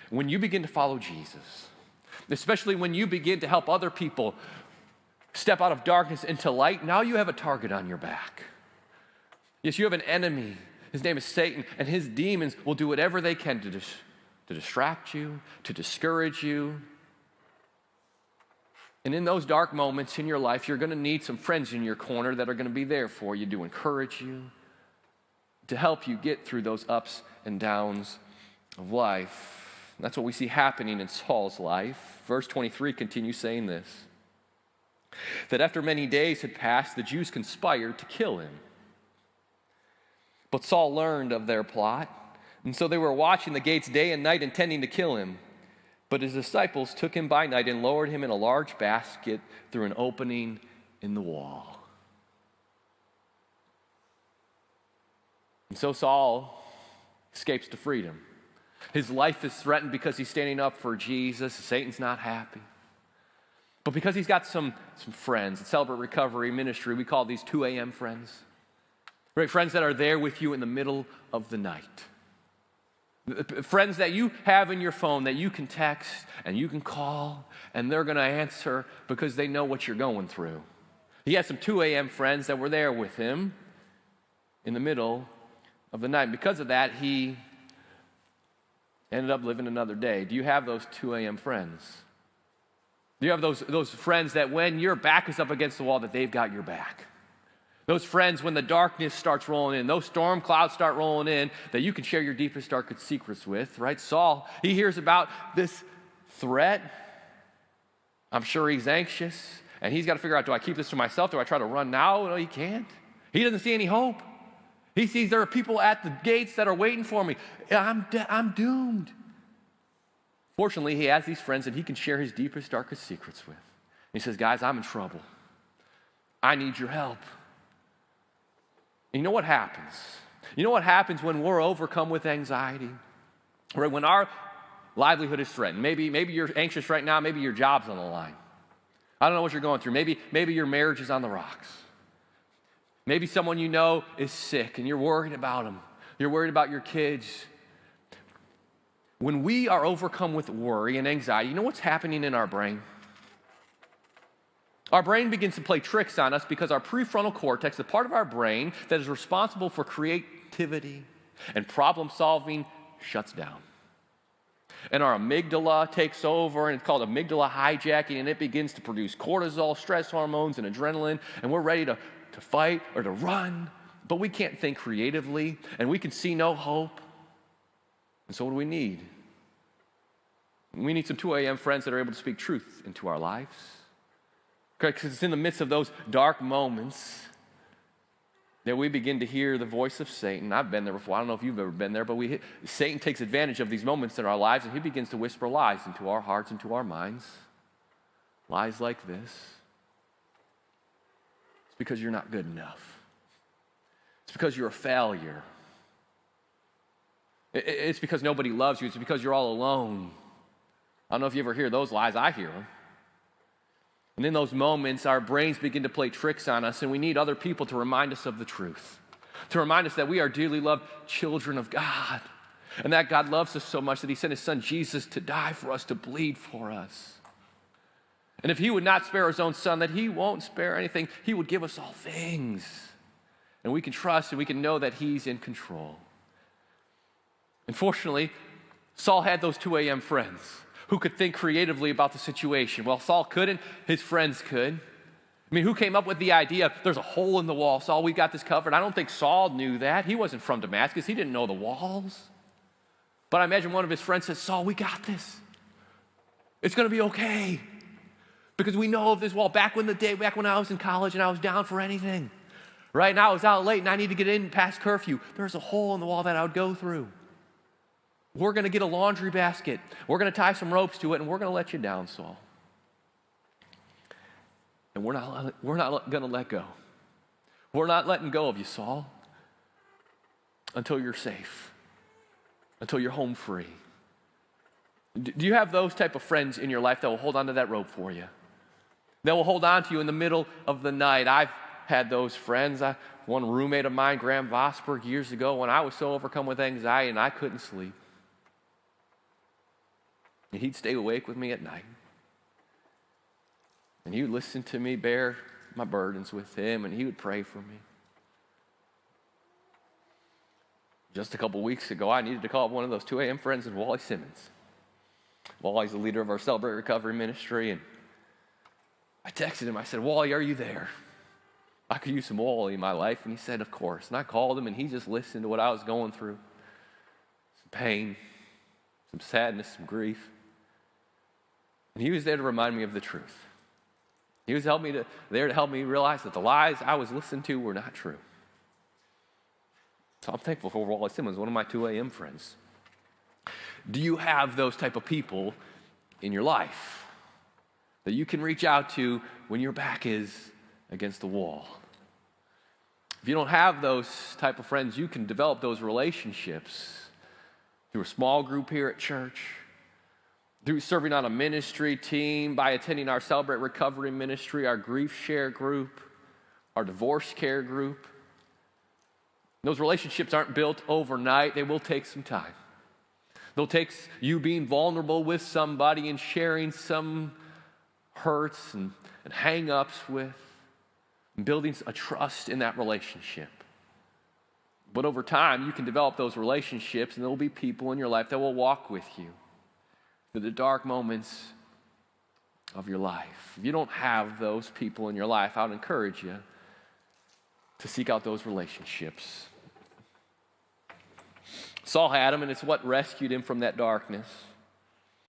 When you begin to follow Jesus, especially when you begin to help other people step out of darkness into light, now you have a target on your back. Yes, you have an enemy. His name is Satan, and his demons will do whatever they can to distract you, to discourage you. And in those dark moments in your life, you're going to need some friends in your corner that are going to be there for you, to encourage you, to help you get through those ups and downs of life. That's what we see happening in Saul's life. Verse 23 continues saying this, that after many days had passed, the Jews conspired to kill him. But Saul learned of their plot, and so they were watching the gates day and night, intending to kill him. But his disciples took him by night and lowered him in a large basket through an opening in the wall. And so Saul escapes to freedom. His life is threatened because he's standing up for Jesus. Satan's not happy. But because he's got some friends at Celebrate Recovery Ministry, we call these 2 a.m. friends. Right? Friends that are there with you in the middle of the night. Friends that you have in your phone that you can text and you can call, and they're going to answer because they know what you're going through. He had some 2 a.m. friends that were there with him in the middle of the night. And because of that, he ended up living another day. Do you have those 2 a.m. friends? Do you have those friends that when your back is up against the wall, that they've got your back? Those friends, when the darkness starts rolling in, those storm clouds start rolling in, that you can share your deepest, darkest secrets with, right? Saul, he hears about this threat. I'm sure he's anxious, and he's got to figure out, do I keep this to myself? Do I try to run now? No, he can't. He doesn't see any hope. He sees there are people at the gates that are waiting for me. I'm doomed. Fortunately, he has these friends that he can share his deepest, darkest secrets with. He says, guys, I'm in trouble. I need your help. And you know what happens? You know what happens when we're overcome with anxiety? Right? When our livelihood is threatened. Maybe you're anxious right now. Maybe your job's on the line. I don't know what you're going through. Maybe your marriage is on the rocks. Maybe someone you know is sick and you're worried about them. You're worried about your kids. When we are overcome with worry and anxiety, you know what's happening in our brain? Our brain begins to play tricks on us because our prefrontal cortex, the part of our brain that is responsible for creativity and problem solving, shuts down. And our amygdala takes over, and it's called amygdala hijacking, and it begins to produce cortisol, stress hormones, and adrenaline, and we're ready to fight or to run, but we can't think creatively, and we can see no hope. And so what do we need? We need some 2 a.m. friends that are able to speak truth into our lives. Because it's in the midst of those dark moments that we begin to hear the voice of Satan. I've been there before. I don't know if you've ever been there, but Satan takes advantage of these moments in our lives, and he begins to whisper lies into our hearts, into our minds. Lies like this. It's because you're not good enough. It's because you're a failure. It's because nobody loves you. It's because you're all alone. I don't know if you ever hear those lies. I hear them. And in those moments, our brains begin to play tricks on us, and we need other people to remind us of the truth, to remind us that we are dearly loved children of God, and that God loves us so much that he sent his son Jesus to die for us, to bleed for us. And if he would not spare his own son, that he won't spare anything. He would give us all things. And we can trust and we can know that he's in control. Unfortunately, Saul had those 2 a.m. friends who could think creatively about the situation. Well, Saul couldn't, his friends could. I mean, who came up with the idea, there's a hole in the wall, Saul, we got this covered? I don't think Saul knew that. He wasn't from Damascus. He didn't know the walls. But I imagine one of his friends says, Saul, we got this. It's going to be okay. Because we know of this wall. Back when I was in college and I was down for anything, right? And I was out late and I need to get in past curfew. There's a hole in the wall that I would go through. We're going to get a laundry basket. We're going to tie some ropes to it, and we're going to let you down, Saul. And we're not going to let go. We're not letting go of you, Saul, until you're safe, until you're home free. Do you have those type of friends in your life that will hold on to that rope for you? That will hold on to you in the middle of the night? I've had those friends. One roommate of mine, Graham Vosberg, years ago, when I was so overcome with anxiety and I couldn't sleep. And he'd stay awake with me at night. And he would listen to me bear my burdens with him, and he would pray for me. Just a couple weeks ago, I needed to call up one of those 2 a.m. friends in Wally Simmons. Wally's the leader of our Celebrate Recovery ministry, and I texted him. I said, Wally, are you there? I could use some Wally in my life. And he said, of course. And I called him, and he just listened to what I was going through. Some pain, some sadness, some grief. And he was there to remind me of the truth. He was there to help me realize that the lies I was listening to were not true. So I'm thankful for Wally Simmons, one of my 2 a.m. friends. Do you have those type of people in your life that you can reach out to when your back is against the wall? If you don't have those type of friends, you can develop those relationships through a small group here at church, through serving on a ministry team, by attending our Celebrate Recovery ministry, our grief share group, our divorce care group. Those relationships aren't built overnight. They will take some time. They'll take you being vulnerable with somebody and sharing some hurts and hang-ups with, and building a trust in that relationship. But over time, you can develop those relationships, and there will be people in your life that will walk with you through the dark moments of your life. If you don't have those people in your life, I would encourage you to seek out those relationships. Saul had them, and it's what rescued him from that darkness.